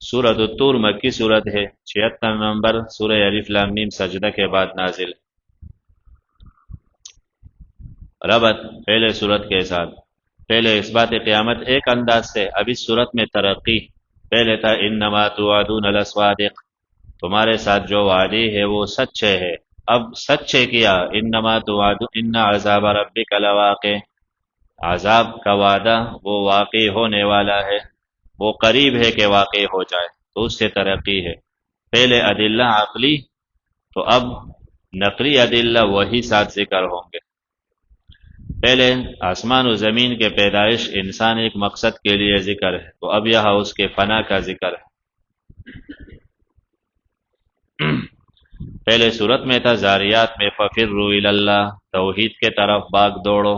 سورۃ الطور مکی صورت ہے، 76 نمبر، سورہ الف لام میم سجدہ کے بعد نازل۔ ربط پہلے صورت کے ساتھ، پہلے اس بات قیامت ایک انداز سے، اب اس صورت میں ترقی۔ پہلے تھا انما توعدون لصادق، تمہارے ساتھ جو وعدے ہے وہ سچے ہے، اب سچے کیا، انما توعدون ان عذاب ربک لواقع، عذاب کا وعدہ وہ واقع ہونے والا ہے، وہ قریب ہے کہ واقع ہو جائے، تو اس سے ترقی ہے۔ پہلے ادلہ عقلی، تو اب نقلی ادلہ وہی ساتھ ذکر ہوں گے۔ پہلے آسمان و زمین کے پیدائش انسان ایک مقصد کے لیے ذکر ہے، تو اب یہاں اس کے فنا کا ذکر ہے۔ پہلے صورت میں تھا زاریات میں ففروا الی اللہ، توحید کے طرف باغ دوڑو،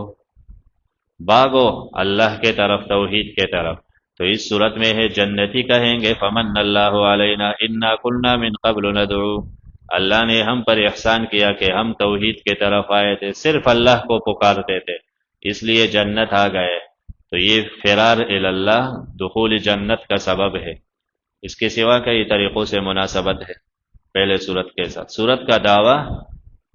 باغو اللہ کے طرف، توحید کے طرف۔ تو اس صورت میں ہے جنتی کہیں گے فمن اللہ علینا انا کلنا من قبل ندعو، اللہ نے ہم پر احسان کیا کہ ہم توحید کے طرف آئے تھے، صرف اللہ کو پکارتے تھے، اس لیے جنت آ گئے۔ تو یہ فرار الی اللہ دخول جنت کا سبب ہے، اس کے سوا کئی طریقوں سے مناسبت ہے پہلے صورت کے ساتھ۔ صورت کا دعویٰ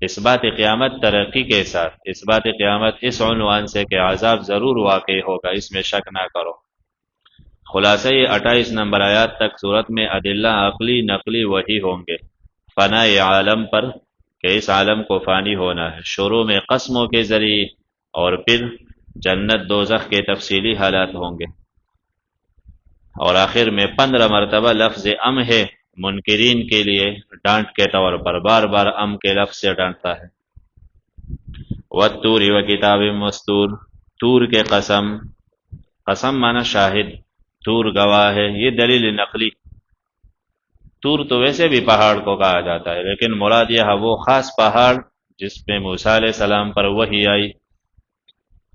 اس بات قیامت ترقی کے ساتھ، اس بات قیامت اس عنوان سے کہ عذاب ضرور واقع ہوگا، اس میں شک نہ کرو۔ خلاصہ یہ 28 نمبر آیات تک صورت میں ادلہ عقلی نقلی وہی ہوں گے، فنا عالم پر کہ اس عالم کو فانی ہونا ہے، شروع میں قسموں کے ذریعے، اور پھر جنت دوزخ کے تفصیلی حالات ہوں گے، اور آخر میں 15 مرتبہ لفظ ام ہے منکرین کے لیے ڈانٹ کے طور پر، بار بار ام کے لفظ سے ڈانٹتا ہے۔ والطور وکتاب مستور، طور کے قسم، قسم مانا شاہد، طور گواہ ہے، یہ دلیل نقلی۔ طور تو ویسے بھی پہاڑ کو کہا جاتا ہے، لیکن مراد یہ وہ خاص پہاڑ جس پہ موسیٰ علیہ السلام پر وحی آئی۔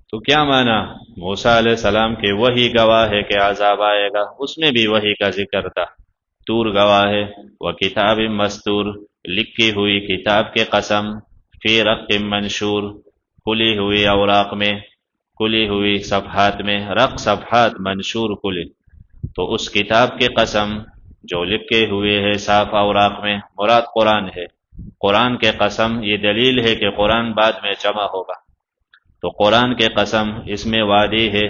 تو کیا مانا؟ موسیٰ علیہ السلام کے وحی گواہ ہے کہ عذاب آئے گا، اس میں بھی وحی کا ذکر تھا، طور گواہ ہے۔ وکتاب مستور، لکھی ہوئی کتاب کے قسم، فی رق منشور، کھلی ہوئی اوراق میں، کھلی ہوئی صفحات میں، رق صفحات، منشور کھلی، تو اس کتاب کے قسم جو لکھے ہوئے ہے صاف اوراق میں، مراد قرآن ہے۔ قرآن کے قسم یہ دلیل ہے کہ قرآن بعد میں جمع ہوگا، تو قرآن کے قسم اس میں وعدے ہے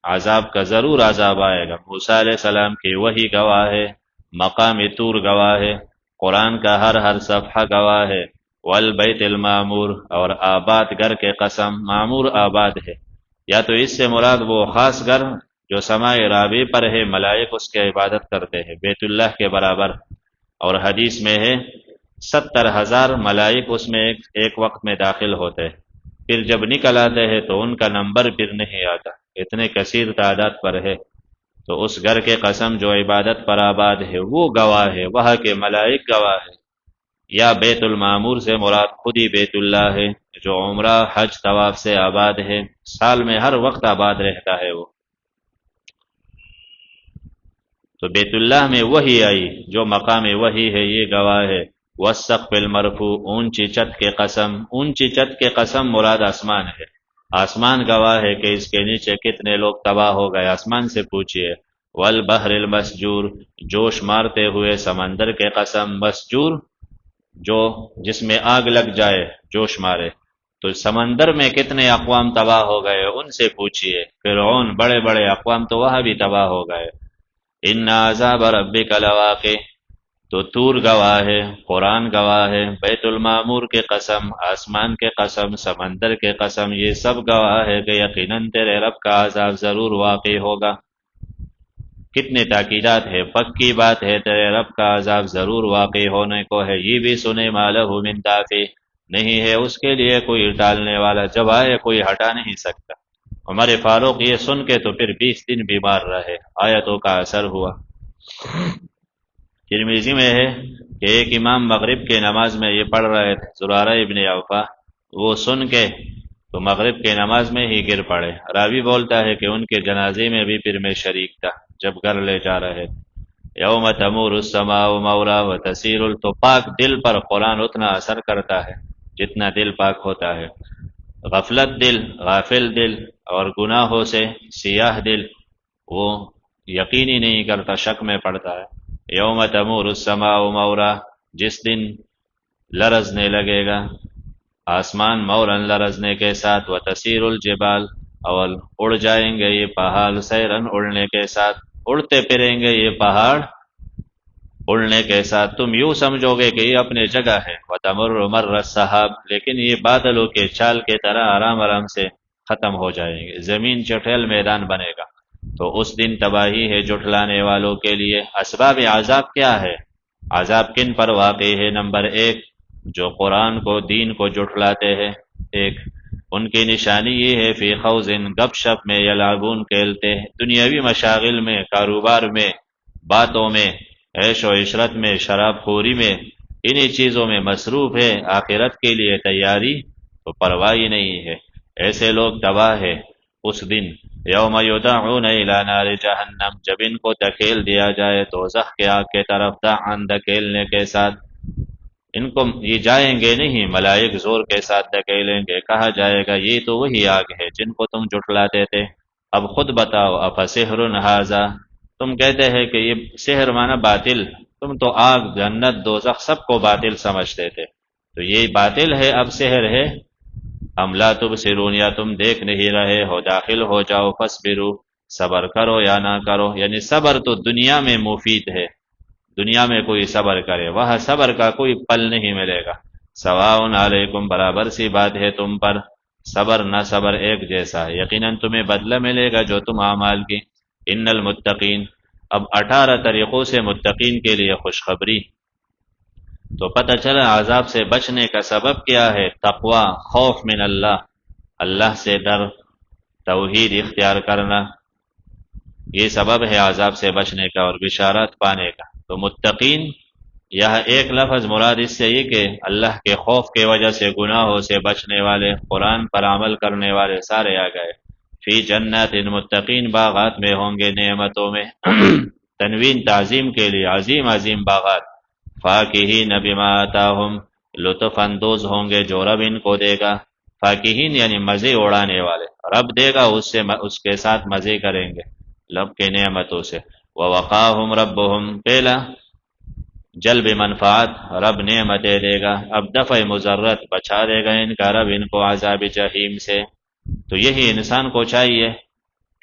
عذاب کا، ضرور عذاب آئے گا۔ موسیٰ علیہ السلام کی وحی گواہ ہے، مقام طور گواہ ہے، قرآن کا ہر صفحہ گواہ ہے۔ والبیت المعمور، اور آباد گھر کے قسم، معمور آباد ہے، یا تو اس سے مراد وہ خاص گھر جو سماء رابع پر ہے، ملائک اس کے عبادت کرتے ہیں بیت اللہ کے برابر، اور حدیث میں ہے 70,000 ملائک اس میں ایک وقت میں داخل ہوتے ہیں، پھر جب نکل آتے ہیں تو ان کا نمبر پھر نہیں آتا، اتنے کثیر تعداد پر ہے۔ تو اس گھر کے قسم جو عبادت پر آباد ہے وہ گواہ ہے، وہاں کے ملائک گواہ ہے۔ یا بیت المعمور سے مراد خود ہی بیت اللہ ہے، جو عمرہ حج طواف سے آباد ہے، سال میں ہر وقت آباد رہتا ہے وہ۔ تو بیت اللہ میں وحی آئی، جو مقام وحی ہے یہ گواہ ہے۔ والسقف المرفوع، اونچی چھت کے قسم، اونچی چھت کے قسم مراد آسمان ہے، آسمان گواہ ہے کہ اس کے نیچے کتنے لوگ تباہ ہو گئے، آسمان سے پوچھئے۔ والبحر المسجور، جوش مارتے ہوئے سمندر کے قسم، مسجور جو جس میں آگ لگ جائے، جوش مارے، تو سمندر میں کتنے اقوام تباہ ہو گئے ان سے پوچھئے، فرعون بڑے بڑے اقوام تو وہاں بھی تباہ ہو گئے۔ ان عذاب ربک لواقع، تو طور گواہ ہے، قرآن گواہ ہے، بیت المعمور کے قسم، آسمان کے قسم، سمندر کے قسم، یہ سب گواہ ہے کہ یقیناً تیرے رب کا عذاب ضرور واقع ہوگا۔ کتنے تاکیدات ہے، پکی بات ہے، تیرے رب کا عذاب ضرور واقع ہونے کو ہے۔ یہ بھی سنے ما لہ من دافع، نہیں ہے اس کے لیے کوئی ٹالنے والا، جب آئے کوئی ہٹا نہیں سکتا۔ عمر فاروق یہ سن کے تو پھر 20 دن بیمار رہے، آیتوں کا اثر ہوا۔ ترمذی میں ہے کہ ایک امام مغرب کے نماز میں یہ پڑھ رہے تھے، زرارہ ابن اوفا، وہ سن کے تو مغرب کے نماز میں ہی گر پڑے۔ راوی بولتا ہے کہ ان کے جنازے میں بھی پھر میں شریک تھا جب گھر لے جا رہے تھے۔ یوم تمور السماء مورا وتسیر، تو پاک دل پر قرآن اتنا اثر کرتا ہے جتنا دل پاک ہوتا ہے۔ غفلت دل، غافل دل اور گناہوں سے سیاہ دل وہ یقینی نہیں کرتا، شک میں پڑتا ہے۔ یوم تمور السماء مورا، جس دن لرزنے لگے گا آسمان مورن لرزنے کے ساتھ، وتسیر الجبال، اور اڑ جائیں گے یہ پہاڑ، سیرن اڑنے کے ساتھ، اڑتے پھریں گے یہ پہاڑ اڑنے کے ساتھ، تم یوں سمجھو گے کہ یہ اپنے جگہ ہے، وتمر مر السحاب، لیکن یہ بادلوں کے چال کے طرح آرام آرام سے ختم ہو جائیں گے، زمین چٹیل میدان بنے گا۔ تو اس دن تباہی ہے جھٹلانے والوں کے لیے۔ اسباب عذاب کیا ہے؟ عذاب کن پر واقع ہے؟ نمبر ایک، جو قرآن کو، دین کو جھٹلاتے ہیں، ایک ان کی نشانی یہ ہے فی خوض، گپ شپ میں، یلعبون، کھیلتے ہیں، دنیاوی مشاغل میں، کاروبار میں، باتوں میں، عیش و عشرت میں، شراب خوری میں، انہی چیزوں میں مصروف ہے، آخرت کے لیے تیاری تو پرواہ ہی نہیں ہے۔ ایسے لوگ تباہ ہے اس دن۔ یوم یدعون الی نار جہنم، جب ان کو دھکیل دیا جائے دوزخ کے آگ کے طرف، دعن، دھکیلنے کے ساتھ، ان کو یہ جائیں گے نہیں، ملائک زور کے ساتھ دھکیلیں گے، کہا جائے گا یہ تو وہی آگ ہے جن کو تم جھٹلاتے تھے، اب خود بتاؤ، افسحر ھذا، تم کہتے ہیں کہ یہ سحر مانا باطل، تم تو آگ، جنت، دوزخ سب کو باطل سمجھتے تھے، تو یہ باطل ہے، اب سحر ہے، ام لا تبصرون، یا تم دیکھ نہیں رہے ہو، داخل ہو جاؤ، فاصبروا، صبر کرو یا نہ کرو، یعنی صبر تو دنیا میں مفید ہے، دنیا میں کوئی صبر کرے، وہاں صبر کا کوئی پل نہیں ملے گا، سواء علیکم، برابر سی بات ہے تم پر، صبر نہ صبر ایک جیسا ہے، یقیناً تمہیں بدلہ ملے گا جو تم اعمال کی۔ ان المتقین، اب 18 طریقوں سے متقین کے لیے خوشخبری، تو پتہ چلا عذاب سے بچنے کا سبب کیا ہے؟ تقوی، خوف من اللہ، اللہ سے ڈر، توحید اختیار کرنا، یہ سبب ہے عذاب سے بچنے کا اور بشارت پانے کا۔ تو متقین، یہ ایک لفظ مراد اس سے یہ کہ اللہ کے خوف کے وجہ سے گناہوں سے بچنے والے، قرآن پر عمل کرنے والے سارے آ گئے۔ فی جنات، متقین باغات میں ہوں گے، نعمتوں میں، تنوین تعظیم کے لیے، عظیم عظیم باغات، فاکہین بما آتاہم، لطف اندوز ہوں گے جو رب ان کو دے گا، فاکہین یعنی مزے اڑانے والے، رب دے گا اس سے، اس کے ساتھ مزے کریں گے رب کے نعمتوں سے۔ ووقاہم ربہم، پہلا جلب منفعت، رب نعمتیں دے گا، اب دفع مضرت، بچا دے گا ان کا رب ان کو عذاب جہیم سے۔ تو یہی انسان کو چاہیے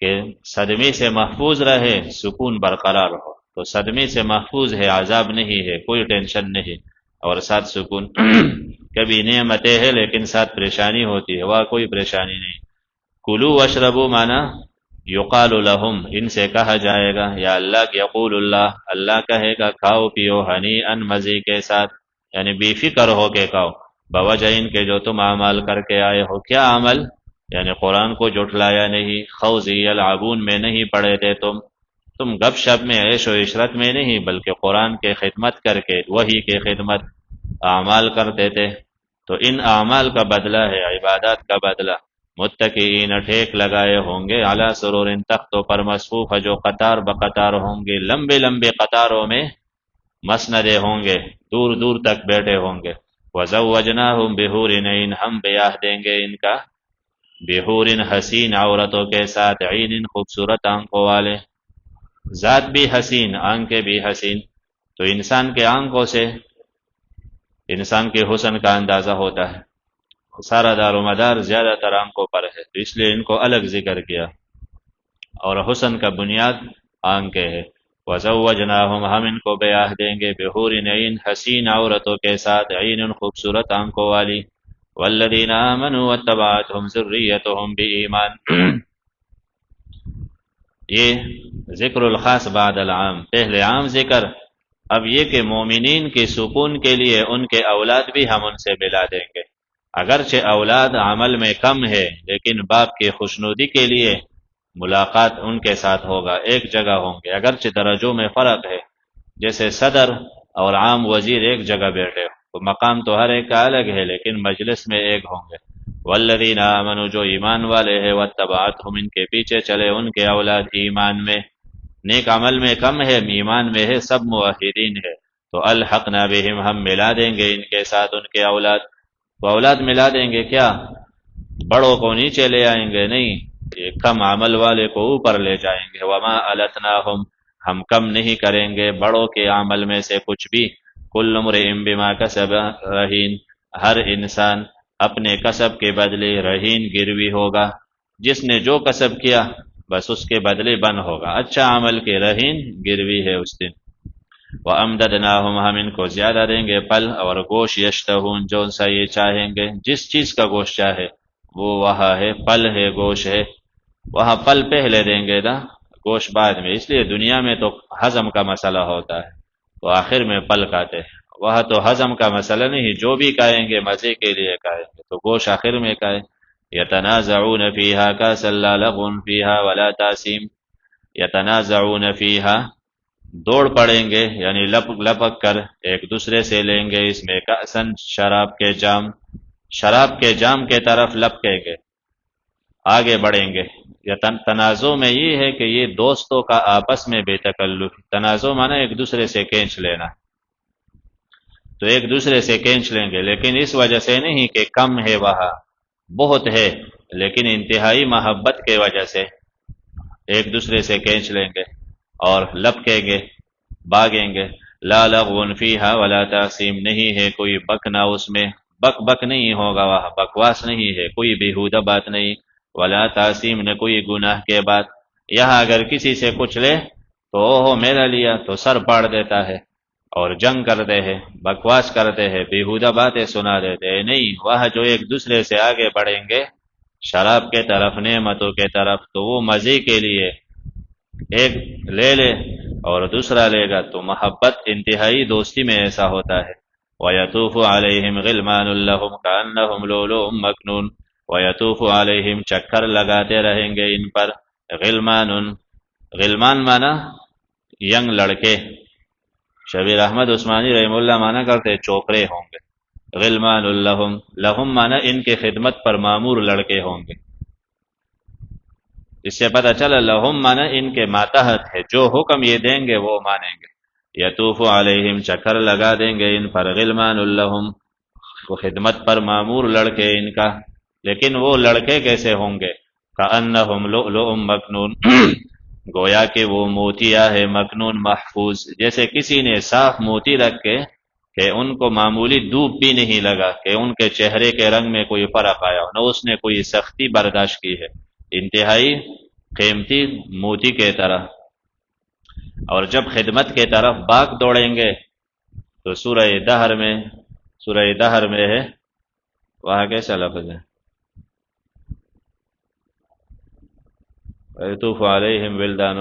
کہ صدمے سے محفوظ رہے، سکون برقرار ہو، تو صدمے سے محفوظ ہے، عذاب نہیں ہے، کوئی ٹینشن نہیں، اور ساتھ سکون۔ کبھی نعمتیں ہے لیکن ساتھ پریشانی ہوتی ہے، وہاں کوئی پریشانی نہیں۔ کلو واشربو مانا یقال لہم، ان سے کہا جائے گا، یا اللہ یقول اللہ، اللہ کہے گا کھاؤ پیو، ہنی ان، مزے کے ساتھ، یعنی بے فکر ہو کے کھاؤ، بوجہ ان کے جو تم اعمال کر کے آئے ہو۔ کیا عمل؟ یعنی قرآن کو جھٹلایا نہیں، خوضی یلعبون میں نہیں پڑے تھے تم گپ شپ میں، عیش و عشرت میں نہیں، بلکہ قرآن کے خدمت کر کے، وحی کے خدمت اعمال کرتے تھے، تو ان اعمال کا بدلہ ہے، عبادات کا بدلہ۔ متقین، ٹھیک لگائے ہوں گے، علی سرور، تختوں پر، مصفوفہ، جو قطار بقطار ہوں گے، لمبے لمبے قطاروں میں مسندے ہوں گے، دور دور تک بیٹھے ہوں گے۔ وزوجناہم بحور عین، ہم بیاہ دیں گے ان کا بحور حسین، عورتوں کے ساتھ، عین خوبصورت آنکھوں والے، ذات بھی حسین، آنکھیں بھی حسین، تو انسان کے آنکھوں سے انسان کے حسن کا اندازہ ہوتا ہے، سارا دار و مدار زیادہ تر آنکھوں پر ہے، تو اس لیے ان کو الگ ذکر کیا، اور حسن کا بنیاد آنکھیں ہے۔ وزوجناہم، ہم ان کو بیاہ دیں گے بحور عین، حسین عورتوں کے ساتھ، عین خوبصورت آنکھوں والی۔ والذین آمنوا واتبعتهم ذریتهم بایمان، یہ ذکر الخاص بعد العام، پہلے عام ذکر، اب یہ کہ مومنین کے سکون کے لیے ان کے اولاد بھی ہم ان سے ملا دیں گے، اگرچہ اولاد عمل میں کم ہے لیکن باپ کی خوشنودی کے لیے ملاقات ان کے ساتھ ہوگا، ایک جگہ ہوں گے، اگرچہ درجوں میں فرق ہے، جیسے صدر اور عام وزیر ایک جگہ بیٹھے ہو، تو مقام تو ہر ایک کا الگ ہے لیکن مجلس میں ایک ہوں گے۔ والذین آمنوا، جو ایمان والے ہیں، واتبعتهم، ان کے پیچھے چلے ان کے اولاد ایمان میں، نیک عمل میں کم ہے، ایمان میں ہے، سب موحدین ہے، تو الحقنا بہم، ہم ملا دیں گے ان کے ساتھ ان کے اولاد، تو اولاد ملا دیں گے، کیا بڑوں کو نیچے لے آئیں گے؟ نہیں، یہ کم عمل والے کو اوپر لے جائیں گے۔ وما التناہم، ہم کم نہیں کریں گے بڑوں کے عمل میں سے کچھ بھی. کل امرئ بما کسب رہین، ہر انسان اپنے کسب کے بدلے رہین گروی ہوگا. جس نے جو کسب کیا بس اس کے بدلے بن ہوگا، اچھا عمل کے رہین گروی ہے اس دن. وَأَمْدَدْنَاهُمْ، ہم ان کو زیادہ دیں گے پل اور گوشت، یشتہون جو سا یہ چاہیں گے، جس چیز کا گوشت چاہے وہ وہاں ہے، پل ہے، گوشت ہے. وہاں پل پہلے دیں گے نا، گوشت بعد میں، اس لیے دنیا میں تو ہضم کا مسئلہ ہوتا ہے تو آخر میں پل کھاتے ہیں. وہاں تو ہضم کا مسئلہ نہیں، جو بھی کھائیں گے مزے کے لیے کھائیں گے تو گوشت آخر میں کھائیں. یتنازعون فیہا کاسا لا لغو فیہا ولا تاثیم. یتنازعون فیہا، دوڑ پڑیں گے یعنی لپک کر ایک دوسرے سے لیں گے اس میں کأسن، شراب کے جام، شراب کے جام کے طرف لپکیں گے، آگے بڑھیں گے. تنازع میں یہ ہے کہ یہ دوستوں کا آپس میں بے تکلف، تنازع مانا ایک دوسرے سے کھینچ لینا، تو ایک دوسرے سے کھینچ لیں گے، لیکن اس وجہ سے نہیں کہ کم ہے، وہاں بہت ہے، لیکن انتہائی محبت کے وجہ سے ایک دوسرے سے کھینچ لیں گے اور لپکیں گے، بھاگیں گے. لا لغو فیہا ولا تاثیم، نہیں ہے کوئی بکنا اس میں، بک بک نہیں ہوگا وہاں، بکواس نہیں ہے، کوئی بیہودہ بات نہیں. ولا تاثیم، نہ کوئی گناہ کے بات. یہاں اگر کسی سے کچھ لے تو اوہو میرا لیا تو سر پاڑ دیتا ہے اور جنگ کرتے ہیں، بکواس کرتے ہیں، بیہودہ باتیں سنا دیتے ہیں. نہیں، وہاں جو ایک دوسرے سے آگے بڑھیں گے شراب کے طرف، نعمتوں کے طرف، تو وہ مزے کے لیے ایک لے لے اور دوسرا لے گا، تو محبت انتہائی دوستی میں ایسا ہوتا ہے. وَيَطُوفُ عَلَيْهِمْ غِلْمَانٌ لَهُمْ كَأَنَّهُمْ لُؤْلُؤٌ مَكْنُونٌ. وَيَطُوفُ عَلَيْهِمْ، چکر لگاتے رہیں گے ان پر، غلمان، غلمان مانا ینگ لڑکے. شبیر احمد عثمانی رحم اللہ مانا کرتے چوکرے ہوں گے. غلمان لہم، لہم مانا ان کے خدمت پر معمور لڑکے ہوں گے. اس سے پتہ چلا لہم مانا ان کے ماتحت ہے، جو حکم یہ دیں گے وہ مانیں گے. یطوف علیہم، چکر لگا دیں گے ان پر، غلمان لہم، وہ خدمت پر معمور لڑکے ان کا. لیکن وہ لڑکے کیسے ہوں گے؟ کأنہم لؤلؤ مکنون، گویا کہ وہ موتیا ہے، مکنون محفوظ، جیسے کسی نے صاف موتی رکھ کے کہ ان کو معمولی دھوپ بھی نہیں لگا کہ ان کے چہرے کے رنگ میں کوئی فرق آیا، نہ اس نے کوئی سختی برداشت کی ہے، انتہائی قیمتی موتی کے طرح. اور جب خدمت کے طرف باغ دوڑیں گے تو سورہ دہر میں ہے، وہاں کیسا لفظ ہے؟ وَيَطُوفُ عَلَيْهِمْ وِلْدَانٌ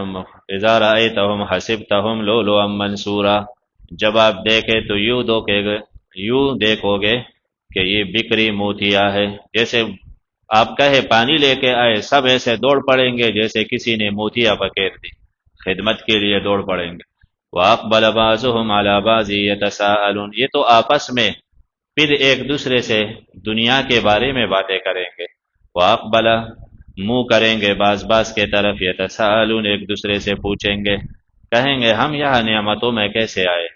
إِذَا رَأَيْتَهُمْ حَسِبْتَهُمْ لُؤْلُؤًا مَنْثُورًا. جب آپ دیکھے تو یوں دیکھو گے کہ یہ بکری موتیا ہے، جیسے آپ کہے پانی لے کے آئے، سب ایسے دوڑ پڑیں گے جیسے کسی نے موتیا پکیر دی، خدمت کے لیے دوڑ پڑیں گے. وَأَقْبَلَ بَعْضُهُمْ عَلَى بَعْضٍ يَتَسَاءَلُونَ، یہ تو آپس میں پھر ایک دوسرے سے دنیا کے بارے میں باتیں کریں گے. وَأَقْبَلَ، منہ کریں گے بعض کے طرف، یتساءلون، ایک دوسرے سے پوچھیں گے، کہیں گے ہم یہاں نعمتوں میں کیسے آئے؟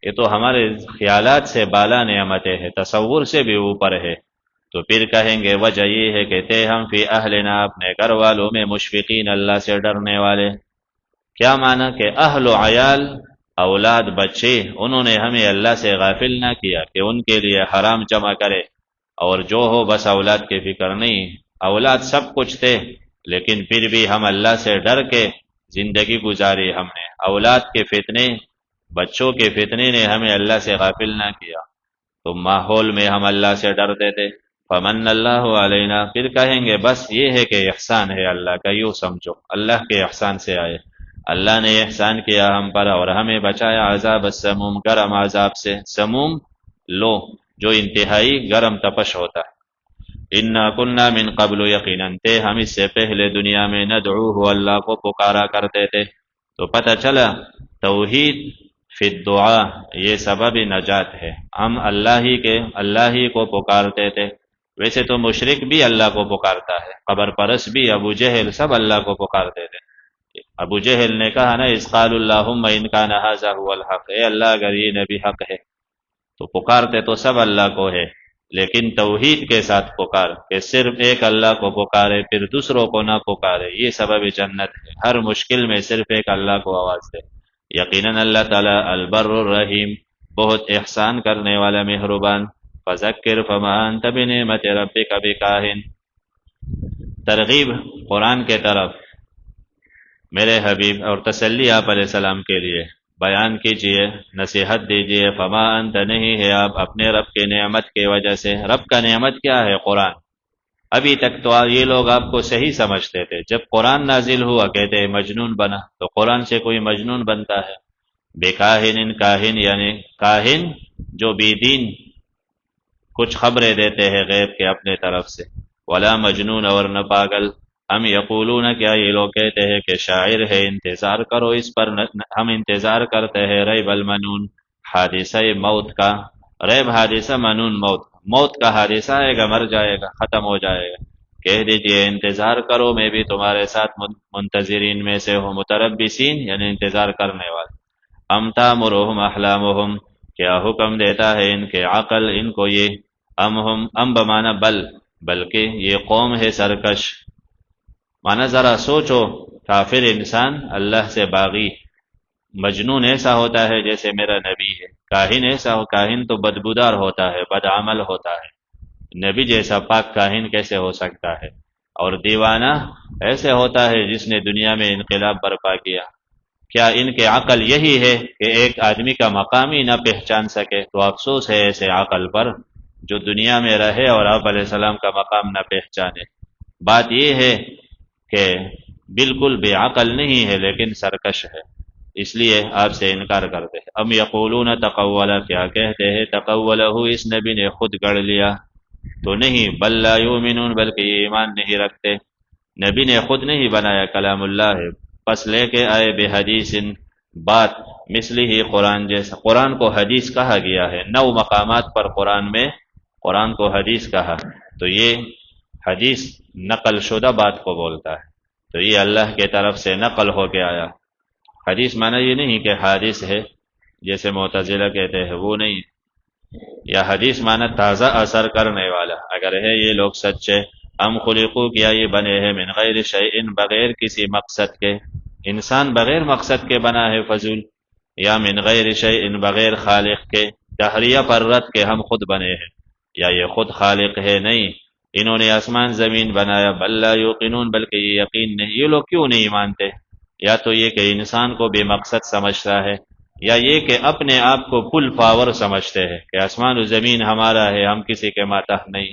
یہ تو ہمارے خیالات سے بالا نعمتیں ہیں، تصور سے بھی اوپر ہے. تو پھر کہیں گے وجہ یہ ہے کہ تھے ہم فی اہلنا، اپنے گھر والوں میں، مشفقین، اللہ سے ڈرنے والے. کیا معنی کہ اہل و عیال، اولاد، بچے، انہوں نے ہمیں اللہ سے غافل نہ کیا کہ ان کے لیے حرام جمع کرے اور جو ہو بس اولاد کی فکر نہیں. اولاد سب کچھ تھے لیکن پھر بھی ہم اللہ سے ڈر کے زندگی گزاری ہم نے. اولاد کے فتنے، بچوں کے فتنے نے ہمیں اللہ سے غافل نہ کیا، تو ماحول میں ہم اللہ سے ڈرتے تھے. فمن اللہ علینا، پھر کہیں گے بس یہ ہے کہ احسان ہے اللہ کا، یوں سمجھو اللہ کے احسان سے آئے، اللہ نے احسان کیا ہم پر اور ہمیں بچایا عذاب السموم، گرم عذاب سے. سموم لو، جو انتہائی گرم تپش ہوتا ہے. انا کننا من قبل، یقیناً تھے ہم اس سے پہلے دنیا میں، ندعوہ، اللہ کو پکارا کرتے تھے. تو پتہ چلا توحید فی الدعاء یہ سبب نجات ہے. ہم اللہ ہی کو پکارتے تھے. ویسے تو مشرک بھی اللہ کو پکارتا ہے، قبر پرست بھی، ابو جہل، سب اللہ کو پکارتے تھے. ابو جہل نے کہا نا، اذ قالوا اللہم ان کان ھذا ھو الحق، اے اللہ اگر یہ نبی حق ہے، تو پکارتے تو سب اللہ کو ہے، لیکن توحید کے ساتھ پکار کہ صرف ایک اللہ کو پکارے، پھر دوسروں کو نہ پکارے، یہ سبب جنت ہے۔ ہر مشکل میں صرف ایک اللہ کو آواز دے۔ یقیناً اللہ تعالیٰ البر الرحیم، بہت احسان کرنے والا مہربان۔ فذکر فما انت بنعمت ربک بکاہن، ترغیب قرآن کے طرف میرے حبیب اور تسلی آپ علیہ السلام کے لیے بیان کیجئے، نصیحت دیجئے۔ فما انت، نہیں ہے آپ اپنے رب کی نعمت کی وجہ سے۔ رب کا نعمت کیا ہے؟ قرآن۔ ابھی تک تو یہ لوگ آپ کو صحیح سمجھتے تھے، جب قرآن نازل ہوا کہتے ہیں مجنون بنا، تو قرآن سے کوئی مجنون بنتا ہے؟ بکاہن، کاہن یعنی کاہن جو بی دین کچھ خبریں دیتے ہیں غیب کے اپنے طرف سے، ولا مجنون اور نہ پاگل۔ ہم یقولون، کیا یہ لوگ کہتے ہیں کہ شاعر ہے، انتظار کرو اس پر، ہم انتظار کرتے ہیں ریب المنون، حادثہ موت کا۔ ریب حادثہ، منون موت، موت کا حادثہ آئے گا، مر جائے گا، ختم ہو جائے گا۔ کہہ دیجئے انتظار کرو، میں بھی تمہارے ساتھ منتظرین میں سے ہوں، متربصین یعنی انتظار کرنے والے۔ ام تامرہم احلامہم، کیا حکم دیتا ہے ان کے عقل ان کو یہ، ام بمانا بل، بلکہ یہ قوم ہے سرکش۔ مانا ذرا سوچو، کافر انسان اللہ سے باغی، مجنون ایسا ہوتا ہے جیسے میرا نبی ہے، کاہن ایسا ہو، کاہن تو بدبودار ہوتا ہے، بدعمل ہوتا ہے، نبی جیسا پاک کاہن کیسے ہو سکتا ہے؟ اور دیوانہ ایسے ہوتا ہے جس نے دنیا میں انقلاب برپا کیا۔ کیا ان کے عقل یہی ہے کہ ایک آدمی کا مقام ہی نہ پہچان سکے؟ تو افسوس ہے ایسے عقل پر جو دنیا میں رہے اور آپ علیہ السلام کا مقام نہ پہچانے۔ بات یہ ہے کہ بالکل بے عقل نہیں ہے لیکن سرکش ہے، اس لیے آپ سے انکار کرتے ہیں۔ ام یقولون تقولا، کیا کہتے ہیں تقولہ، اس نبی نے خود گڑھ لیا، تو نہیں، بل لا یؤمنون، بلکہ یہ ایمان نہیں رکھتے۔ نبی نے خود نہیں بنایا، کلام اللہ ہے، پس لے کے آئے بے حدیث، بات مثلی ہی قرآن جیسا۔ قرآن کو حدیث کہا گیا ہے 9 مقامات پر، قرآن میں قرآن کو حدیث کہا، تو یہ حدیث نقل شدہ بات کو بولتا ہے، تو یہ اللہ کے طرف سے نقل ہو کے آیا۔ حدیث معنی یہ نہیں کہ حادث ہے جیسے معتزلہ کہتے ہیں، وہ نہیں، یا حدیث معنی تازہ اثر کرنے والا۔ اگر ہے یہ لوگ سچے، ام خلقو، کیا یہ بنے ہیں من غیر شیء، بغیر کسی مقصد کے، انسان بغیر مقصد کے بنا ہے فضول، یا من غیر شیء، بغیر خالق کے، دہریہ پر رد کے ہم خود بنے ہیں، یا یہ خود خالق ہے، نہیں، انہوں نے آسمان زمین بنایا، بل لا یوقنون، بلکہ یہ یقین نہیں۔ یہ لوگ کیوں نہیں مانتے؟ یا تو یہ کہ انسان کو بے مقصد سمجھتا ہے، یا یہ کہ اپنے آپ کو فل پاور سمجھتے ہیں کہ آسمان و زمین ہمارا ہے، ہم کسی کے ماتحت نہیں،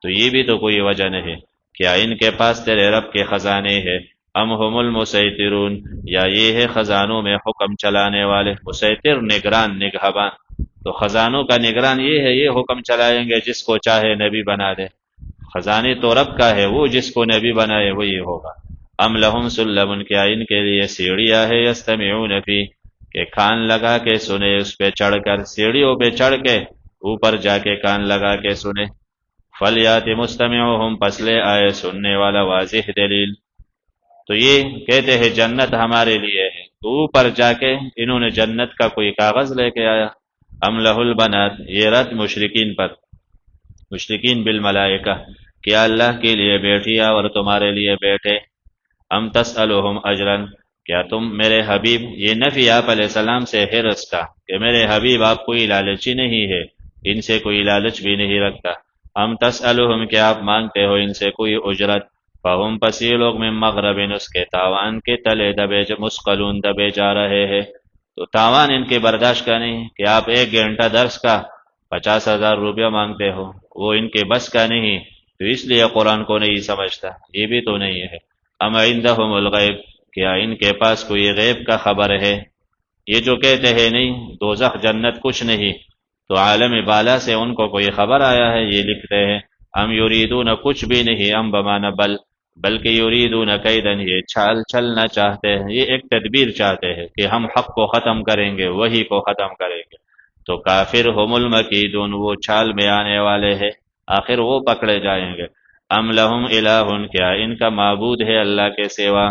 تو یہ بھی تو کوئی وجہ نہیں۔ کیا ان کے پاس تیرے رب کے خزانے ہیں؟ ام هم المسیطرون، یا یہ ہے خزانوں میں حکم چلانے والے، مسیطر نگران، نگہبان، تو خزانوں کا نگران یہ ہے، یہ حکم چلائیں گے جس کو چاہے نبی بنا دے۔ خزانے تو رب کا ہے، وہ جس کو نبی بنائے وہی ہوگا۔ ام لہم سلم، کیا ان کے لیے سیڑھیاں ہے، یستمعون فی، کہ کان لگا کے سنے اس پہ چڑھ کر، سیڑھیوں پہ چڑھ کے اوپر جا کے کان لگا کے سنے۔ فلیات مستمعہم، پس لے آئے سننے والا واضح دلیل۔ تو یہ کہتے ہیں جنت ہمارے لیے ہے، تو اوپر جا کے انہوں نے جنت کا کوئی کاغذ لے کے آیا۔ ام لہ البنات، یہ رد مشرکین پر، مشرکین بالملائکہ، کیا اللہ کے لیے بیٹھیا اور تمہارے لیے بیٹھے؟ ام تسألہم اجرن، کیا تم میرے حبیب، یہ نفی آپ علیہ السلام سے حرص کا کہ میرے حبیب آپ کوئی لالچی نہیں ہے، ان سے کوئی لالچ بھی نہیں رکھتا۔ ام تسألہم، کیا آپ مانگتے ہو ان سے کوئی اجرت؟ فہم، پس یہ لوگ من مغرب، اس کے تاوان کے تلے دبے مسقلون، دبے جا رہے ہیں، تو تاوان ان کے برداشت کا نہیں کہ آپ 1 گھنٹہ درس کا 50,000 روپیہ مانگتے ہو، وہ ان کے بس کا نہیں، تو اس لیے قرآن کو نہیں سمجھتا، یہ بھی تو نہیں ہے۔ ام عندہم الغیب، کیا ان کے پاس کوئی غیب کا خبر ہے؟ یہ جو کہتے ہیں نہیں دوزخ جنت کچھ نہیں، تو عالم بالا سے ان کو کوئی خبر آیا ہے؟ یہ لکھتے ہیں ام یریدون، کچھ بھی نہیں، ام بمانا بل، بلکہ یریدون کیدن، یہ چھال چھلنا چاہتے ہیں، یہ ایک تدبیر چاہتے ہیں کہ ہم حق کو ختم کریں گے، وہی کو ختم کریں گے، تو کافر ہم المکیدون، وہ چھال میں آنے والے ہیں، آخر وہ پکڑے جائیں گے۔ ام لہم الہ، کیا ان کا معبود ہے اللہ کے سوا؟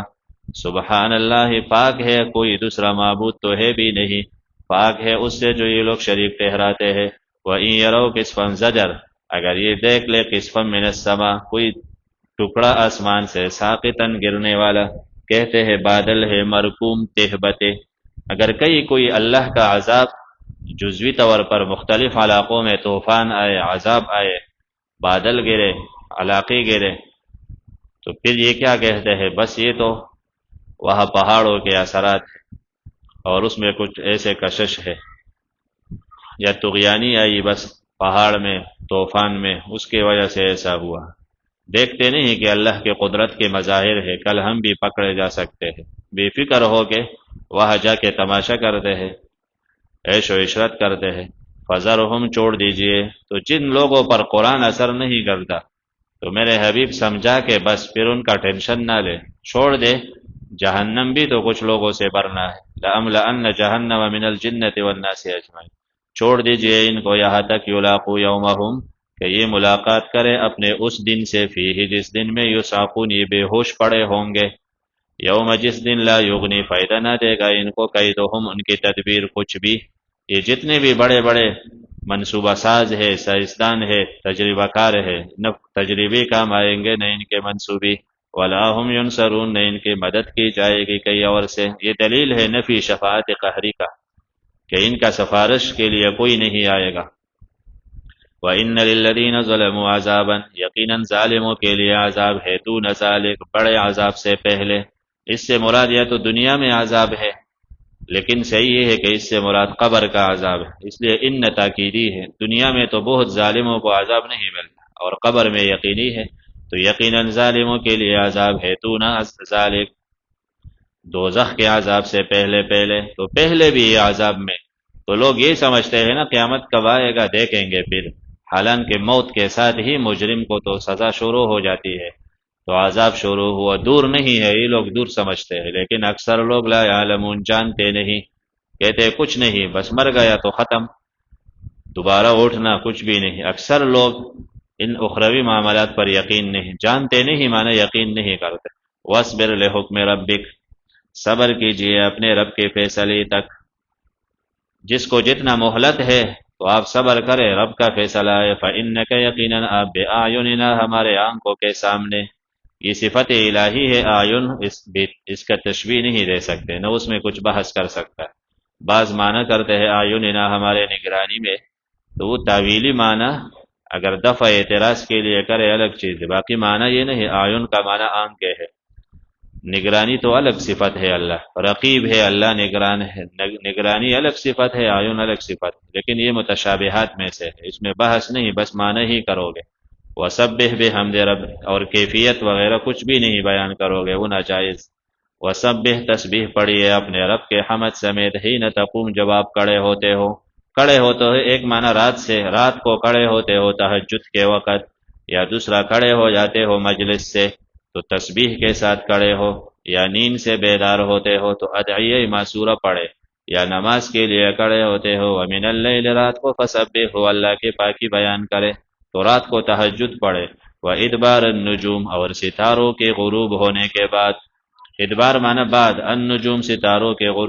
سبحان اللہ، پاک ہے، کوئی دوسرا معبود تو ہے بھی نہیں، پاک ہے اس سے جو یہ لوگ شریک ٹھہراتے ہیں۔ وَإِن يَرَوْا كِسْفًا زَجَرَ، اگر یہ دیکھ لے قصفا من السما، کوئی ٹکڑا آسمان سے، ساقطن گرنے والا، کہتے ہیں بادل ہے مرکوم تہبتے، اگر کوئی اللہ کا عذاب جزوی طور پر مختلف علاقوں میں طوفان آئے، عذاب آئے، بادل گرے، علاقے گرے، تو پھر یہ کیا کہتے ہیں؟ بس یہ تو وہاں پہاڑوں کے اثرات ہیں، اور اس میں کچھ ایسے کشش ہے، یا طغیانی آئی بس پہاڑ میں، طوفان میں، اس کی وجہ سے ایسا ہوا۔ دیکھتے نہیں کہ اللہ کے قدرت کے مظاہر ہے، کل ہم بھی پکڑے جا سکتے ہیں، بے فکر ہو کے وہاں جا کے تماشا کرتے ہیں، عیش و عشرت کرتے ہیں۔ فذرہم، چھوڑ دیجئے، تو جن لوگوں پر قرآن اثر نہیں کرتا تو میرے حبیب سمجھا کہ بس پھر ان کا ٹینشن نہ لے، چھوڑ دے، جہنم بھی تو کچھ لوگوں سے بھرنا ہے، لَأَمْلَأَنَّ جَهَنَّمَ مِنَ الْجِنَّةِ وَالنَّاسِ أَجْمَعِينَ، چھوڑ دیجئے ان کو یہاں تک یلاقو یومہم، کہ یہ ملاقات کرے اپنے اس دن سے، فیہ، جس دن میں یسعقون، یہ بے ہوش پڑے ہوں گے، یوم، جس دن لا یغنی، فائدہ نہ دے گا ان کو، کیدہم، ان کی تدبیر کچھ بھی، یہ جتنے بھی بڑے بڑے منصوبہ ساز ہے، سائنسدان ہے، تجربہ کار ہے، نہ تجربے کام آئیں گے، نہ ان کے منصوبے، ولا هم ینصرون، نہ ان کی مدد کی جائے گی کئی اور سے۔ یہ دلیل ہے نفی شفاعت قہری کا، کہ ان کا سفارش کے لیے کوئی نہیں آئے گا۔ وَإِنَّ لِلَّذِينَ ظَلَمُوا عَذَابًا، یقیناً ظالموں کے لیے عذاب ہے، دون ذالک، بڑے عذاب سے پہلے۔ اس سے مراد یا تو دنیا میں عذاب ہے، لیکن صحیح یہ ہے کہ اس سے مراد قبر کا عذاب ہے، اس لیے ان تاکیدی ہے، دنیا میں تو بہت ظالموں کو عذاب نہیں ملتا، اور قبر میں یقینی ہے، تو یقیناً ظالموں کے لیے عذاب ہے، دون ذالک، دوزخ کے عذاب سے پہلے تو پہلے بھی یہ عذاب میں، تو لوگ یہ سمجھتے ہیں نا قیامت کب آئے گا دیکھیں گے پھر، حالانکہ موت کے ساتھ ہی مجرم کو تو سزا شروع ہو جاتی ہے، تو عذاب شروع ہوا، دور نہیں ہے، یہ لوگ دور سمجھتے ہیں، لیکن اکثر لوگ لا یعلمون، جانتے نہیں، کہتے کچھ نہیں، بس مر گیا تو ختم، دوبارہ اٹھنا کچھ بھی نہیں۔ اکثر لوگ ان اخروی معاملات پر یقین نہیں، جانتے نہیں معنی یقین نہیں کرتے۔ وَاصْبِرْ لِحُکْمِ رَبِّکَ، صبر کیجئے اپنے رب کے فیصلے تک، جس کو جتنا مہلت ہے تو آپ صبر کریں، رب کا فیصلہ ہے، فَإِنَّكَ، یقیناً آپ، بِأَعْيُنِنَا، ہمارے آنکھوں کے سامنے، یہ صفت الہی ہے آیون، اس کا تشبیہ نہیں دے سکتے، نہ اس میں کچھ بحث کر سکتا ہے۔ بعض معنی کرتے ہیں آیوننا، ہمارے نگرانی میں، تو وہ تعویلی معنی اگر دفع اعتراض کے لیے کرے الگ چیز ہے، باقی معنی یہ نہیں، آیون کا معنی آنکھیں ہے، نگرانی تو الگ صفت ہے، اللہ رقیب ہے، اللہ نگران ہے، نگرانی الگ صفت ہے، آیون الگ صفت ہے، لیکن یہ متشابہات میں سے ہے، اس میں بحث نہیں، بس معنی ہی کرو گے۔ وَسَبِّحْ بِحَمْدِ رَبِّکَ، اور کیفیت وغیرہ کچھ بھی نہیں بیان کرو گے، وہ ناجائز۔ وَسَبِّحْ، تسبیح پڑھیے اپنے رب کے حمد سمیت، حین تقوم، جب آپ کھڑے ہوتے ہو، کھڑے ہوتے ہو ایک معنی رات سے، رات کو کھڑے ہوتے ہو تہجد کے وقت، یا دوسرا کھڑے ہو جاتے ہو مجلس سے تو تسبیح کے ساتھ کھڑے ہو، یا نیند سے بیدار ہوتے ہو تو ادعیہ معصورہ پڑھے، یا نماز کے لیے کھڑے ہوتے ہو، وَمِنَ اللَّيْلِ، رات کو، فَسَبِّحْ، اللہ کی پاکی بیان کرے تو رات کو تہجد پڑھے، وَإِدْبَارَ النُّجُومِ، اور ستاروں کے غروب ہونے کے بعد، ادبار معنی بعد، النجوم، ستاروں کے غروب